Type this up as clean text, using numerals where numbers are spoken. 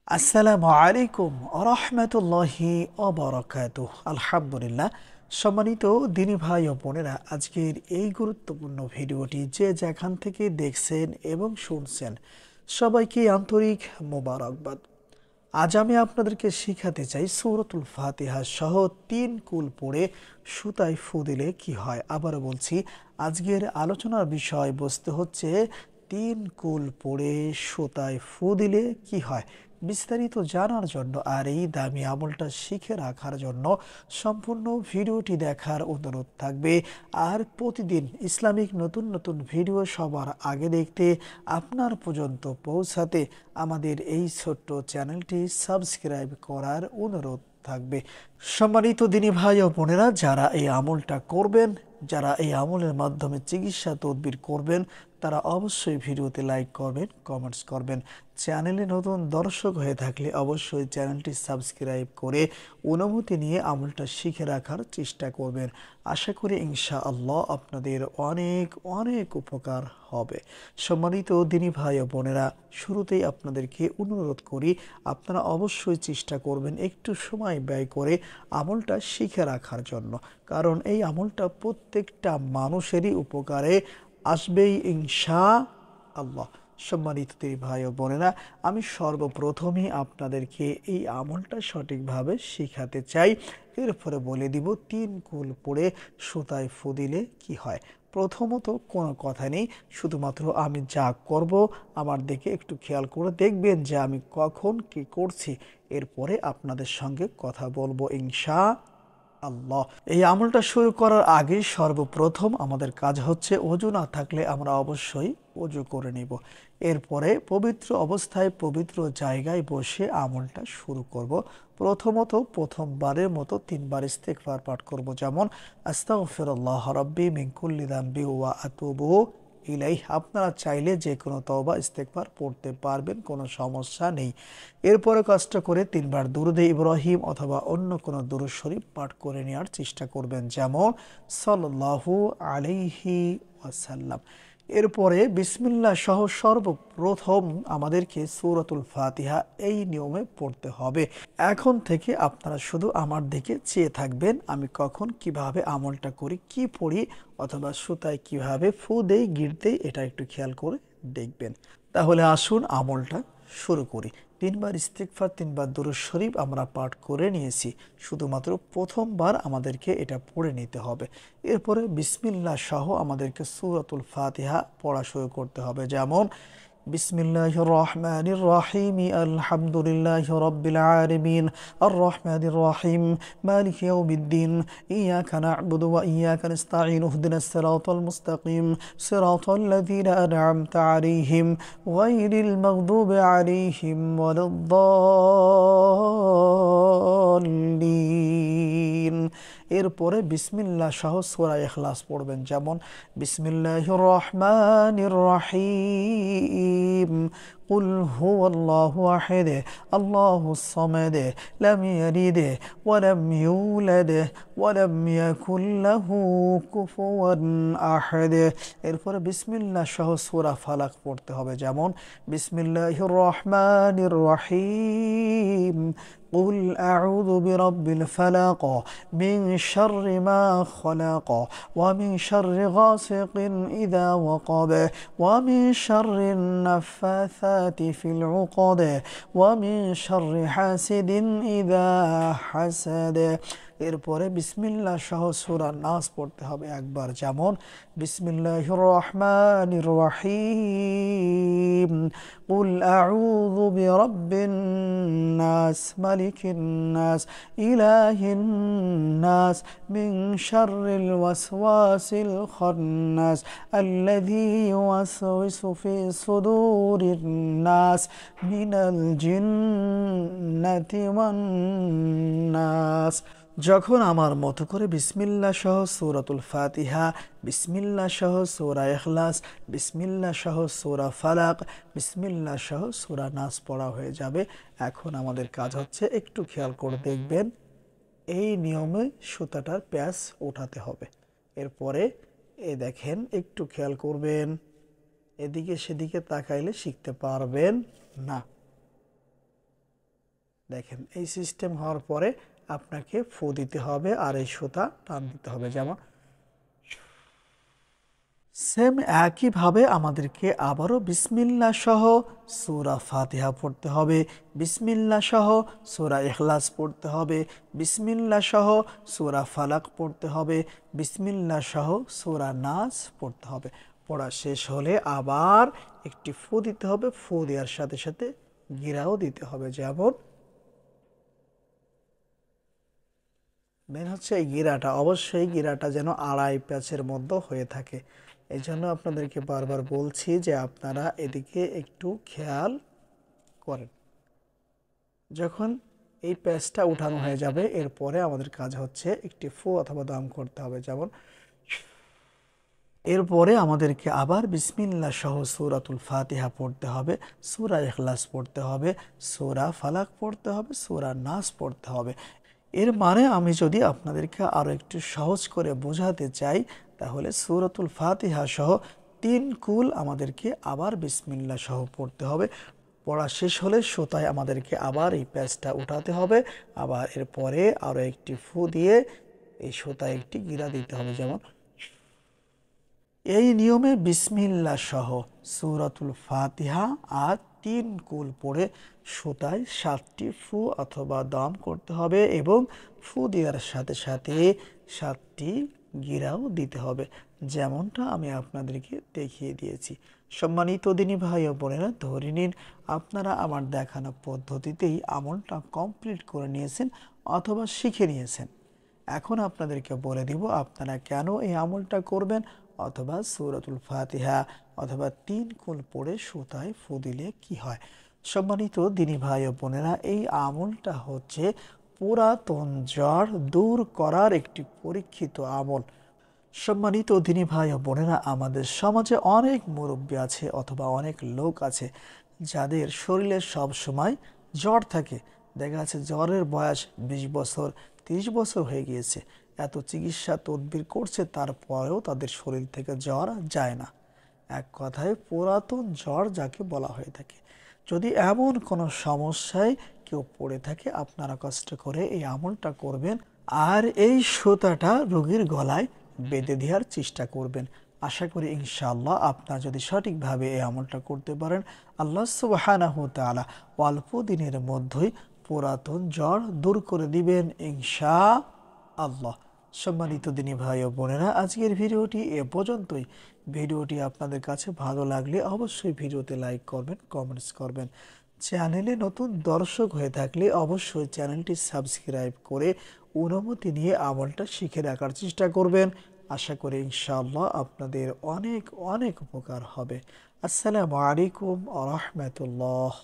আসসালামু আলাইকুম রহমতুল্লাহি অবরাকাতুহ। আলহামদুলিল্লাহ। সম্মানিত দিনী ভাই ও বোনেরা, আজকের এই গুরুত্বপূর্ণ ভিডিওটি যে যেখান থেকে দেখছেন এবং শুনছেন, সবাইকে আন্তরিক মোবারকবাদ। আজ আমি আপনাদেরকে শিখাতে চাই সূরাতুল ফাতিহা সহ 3 কুল পড়ে সুতায় ফু দিলে কি হয়। আবারও বলছি, আজকের আলোচনার বিষয়বস্তু হচ্ছে 3 কুল পড়ে সুতায় ফু দিলে কি হয়। বিস্তারিত জানার জন্য আর এই দামি আমলটা শিখে রাখার জন্য সম্পূর্ণ ভিডিওটি দেখার অনুরোধ থাকবে। আর প্রতিদিন ইসলামিক নতুন নতুন ভিডিও সবার আগে দেখতে, আপনার পর্যন্ত পৌঁছাতে আমাদের এই ছোট্ট চ্যানেলটি সাবস্ক্রাইব করার অনুরোধ থাকবে। সম্মানিত দিনী ভাই ও বোনেরা, যারা এই আমলটা করবেন, যারা এই আমলের মাধ্যমে চিকিৎসা তদবির করবেন, তারা অবশ্যই ভিডিওতে লাইক করবেন, কমেন্টস করবেন। চ্যানেলে নতুন দর্শক হয়ে থাকলে অবশ্যই চ্যানেলটি সাবস্ক্রাইব করে অনুমতি নিয়ে আমলটা শিখে রাখার চেষ্টা করবেন। আশা করি ইনশাআল্লাহ আপনাদের অনেক অনেক উপকার হবে। সম্মানিত দিনী ভাই ও বোনেরা, শুরুতেই আপনাদেরকে অনুরোধ করি, আপনারা অবশ্যই চেষ্টা করবেন একটু সময় ব্যয় করে আমলটা শিখে রাখার জন্য, কারণ এই আমলটা প্রত্যেকটা মানুষেরই উপকারে আসবেই ইনশাআল্লাহ। সম্মানিত দিনী ভাই ও বোনেরা, আমি সর্বপ্রথমই আপনাদেরকে এই আমলটা সঠিকভাবে শিখাতে চাই। এরপরে বলে দিব 3 কুল পড়ে সুতায় ফু দিলে কি হয়। প্রথমত কোনো কথা নেই, শুধুমাত্র আমি যা করব আমার দিকে একটু খেয়াল করে দেখবেন যে আমি কখন কি করছি। এরপরে আপনাদের সঙ্গে কথা বলবো ইনশাআল্লাহ। এই আমলটা শুরু করার আগে সর্বপ্রথম আমাদের কাজ হচ্ছে, অজু না থাকলে আমরা অবশ্যই অজু করে নিব। এরপরে পবিত্র অবস্থায় পবিত্র জায়গায় বসে আমলটা শুরু করব। প্রথমত প্রথমবারের মতো 3 বার ইস্তেগফার পাঠ করব, যেমন আস্তাগফিরুল্লাহ রাব্বি মিন কুল্লি যামবি ওয়া আতুবু ইলাইহি। আপনারা চাইলে যে কোনো তওবা ইস্তেগফার পড়তে পারবেন, কোনো সমস্যা নেই। এরপরে কষ্ট করে 3 বার দুরুদে ইব্রাহিম অথবা অন্য কোনো দুরূদ শরীফ পাঠ করে নেওয়ার চেষ্টা করবেন, যেমন সাল্লাল্লাহু আলাইহি ওয়াসাল্লাম। এরপরে বিসমিল্লাহ সহ সর্বপ্রথম আমাদেরকে সূরাতুল ফাতিহা এই নিয়মে পড়তে হবে। এখন থেকে আপনারা শুধু আমার দিকে চেয়ে থাকবেন, আমি কখন কিভাবে আমলটা করি, কি পড়ি, অথবা সুতায় কিভাবে ফু দেই, গিট দেই, এটা একটু খেয়াল করে দেখবেন। তাহলে আসুন আমলটা শুরু করি। 3 বার ইস্তিগফার, 3 বার দুরূদ শরীফ আমরা পাঠ করে নিয়েছি। শুধুমাত্র প্রথমবার আমাদেরকে এটা পড়ে নিতে হবে। এরপরে বিসমিল্লাহ সহ আমাদেরকে সূরাতুল ফাতিহা পড়া শুরু করতে হবে, যেমন বিসমিল্লাহির রহমানির রহিম আলহামদুলিল্লাহি রাব্বিল আলামিন আর রহমানির রহিম মালিকি ইয়াউমিদ্দিন ইয়াকা না'বুদু ওয়া ইয়াকা নাস্তাঈন ইহদিনাস সিরাতাল মুস্তাকিম সিরাতাল লাযীনা আন'আমতা আলাইহিম গায়রিল মাগদুবি আলাইহিম ওয়ালাদ-দাল্লিন। এরপরে বিসমিল্লাহ সহ সূরা ইখলাস পড়বেন, যেমন বিসমিল্লাহির রহমানির রহিম কুল হুয়াল্লাহু আহাদ আল্লাহুস সামাদ লাম ইয়ালিদ ওয়া লাম ইউলাদ ওয়া লাম ইয়াকুল লাহু কুফুয়ান আহাদ। এরপরে বিসমিল্লাহ সহ সূরা ফালাক পড়তে হবে, যেমন বিসমিল্লাহির রহমানির রহিম قل أعوذ برب الفلق من شر ما خلق ومن شر غاسق إذا وقب ومن شر النفاثات في العقد ومن شر حاسد إذا حسد। এরপরে বিসমিল্লাহ সহ সূরা নাস পড়তে হবে একবার, যেমন বিসমিল্লাহির রহমানির রহিম কুল আউযু বিরাব্বিন নাস মালিকিন নাস ইলাহিন নাস মিন শাররিল ওয়াসওয়াসিল খান্নাস আল্লাযী ইউওয়াসওয়িসু ফি সুদুরিন নাস মিনাল জিন্নাতি ওয়ান নাস। যখন আমার মতো করে বিসমিল্লাহ সহ সূরাতুল ফাতিহা, বিসমিল্লাহ সহ সূরা ইখলাস, বিসমিল্লাহ সহ সূরা ফালাক, বিসমিল্লাহ সহ সূরা নাস পড়া হয়ে যাবে, এখন আমাদের কাজ হচ্ছে একটু খেয়াল করে দেখবেন, এই নিয়মে সুতাটার প্যাচ ওঠাতে হবে। এরপরে দেখেন, একটু খেয়াল করবেন, এদিকে সেদিকে তাকাইলে শিখতে পারবেন না। দেখেন এই সিস্টেম হওয়ার পরে আপনাকে ফু দিতে হবে আর এই সুতা টান দিতে হবে। যেমন সেম একইভাবে আমাদেরকে আবারও বিসমিল্লাহ সহ সূরা ফাতিহা পড়তে হবে, বিসমিল্লাহ সহ সূরা ইখলাস পড়তে হবে, বিসমিল্লাহ সহ সূরা ফালাক পড়তে হবে, বিসমিল্লাহ সহ সূরা নাস পড়তে হবে। পড়া শেষ হলে আবার একটি ফু দিতে হবে, ফু দেওয়ার সাথে সাথে গিরাও দিতে হবে। যেমন মেন হচ্ছে এই গিরাটা, অবশ্যই গিরাটা যেন আড়াই প্যাচের মধ্যে হয়ে থাকে। এই জন্য আপনাদেরকে বারবার বলছি যে আপনারা এদিকে একটু খেয়াল করেন। যখন এই প্যাচটা উঠানো হয়ে যাবে এরপরে আমাদের কাজ হচ্ছে একটি ফু অথবা দম করতে হবে। যেমন এরপরে আমাদেরকে আবার বিসমিল্লাহ সহ সূরাতুল ফাতিহা পড়তে হবে, সূরা ইখলাস পড়তে হবে, সূরা ফালাক পড়তে হবে, সূরা নাস পড়তে হবে। এর মানে আমি যদি আপনাদেরকে আরও একটু সহজ করে বোঝাতে চাই তাহলে সূরাতুল ফাতিহা সহ 3 কুল আমাদেরকে আবার বিসমিল্লাহ সহ পড়তে হবে। পড়া শেষ হলে সুতায় আমাদেরকে আবার এই প্যাচটা উঠাতে হবে, আবার এরপরে আরও একটি ফু দিয়ে এই সুতায় একটি গিরা দিতে হবে। যেমন এই নিয়মে বিসমিল্লাহ সহ সূরাতুল ফাতিহা আর 3 কুল পড়ে সুতায় 7টি ফু অথবা দম করতে হবে এবং ফু দেওয়ার সাথে সাথে 7টি গিরাও দিতে হবে, যেমনটা আমি আপনাদেরকে দেখিয়ে দিয়েছি। সম্মানিত দিনী ভাই ও বোনেরা, ধরে নিন আপনারা আমার দেখানো পদ্ধতিতেই আমলটা কমপ্লিট করে নিয়েছেন অথবা শিখে নিয়েছেন। এখন আপনাদেরকে বলে দিব আপনারা কেন এই আমলটা করবেন অথবা সূরাতুল ফাতিহা অথবা 3 কুল পড়ে সুতায় ফু দিলে কি হয়। সম্মানিত দিনী ভাই ও বোনেরা, এই আমলটা হচ্ছে পুরাতন জ্বর দূর করার একটি পরীক্ষিত আমল। সম্মানিত দিনী ভাই ও বোনেরা, আমাদের সমাজে অনেক মুরব্বী আছে অথবা অনেক লোক আছে যাদের শরীরে সব সময় জ্বর থাকে। দেখা যাচ্ছে জ্বরের বয়স 20 বছর 30 বছর হয়ে গিয়েছে, এত চিকিৎসা তদবির করছে তারপরেও তাদের শরীর থেকে জ্বর যায় না। এক কথায় পুরাতন জ্বর যাকে বলা হয়ে থাকে। যদি এমন কোনো সমস্যায় কেউ পড়ে থাকে আপনারা কষ্ট করে এই আমলটা করবেন আর এই সুতাটা রোগীর গলায় বেঁধে দেওয়ার চেষ্টা করবেন। আশা করি ইনশাআল্লাহ আপনারা যদি সঠিকভাবে এই আমলটা করতে পারেন আল্লাহ সুবহানাহু ওয়া তাআলা অল্প দিনের মধ্যেই পুরাতন জ্বর দূর করে দিবেন ইনশাআল্লাহ। সম্মানিত দিনী ভাই ও বোনেরা, আজকের ভিডিওটি এ পর্যন্তই। ভিডিওটি আপনাদের কাছে ভালো লাগলে অবশ্যই ভিডিওতে লাইক করবেন, কমেন্টস করবেন। চ্যানেলে নতুন দর্শক হয়ে থাকলে অবশ্যই চ্যানেলটি সাবস্ক্রাইব করে অনুমতি নিয়ে আমলটা শিখে রাখার চেষ্টা করবেন। আশা করি ইনশাআল্লাহ আপনাদের অনেক অনেক উপকার হবে। আসসালামু আলাইকুম ওয়া রাহমাতুল্লাহ।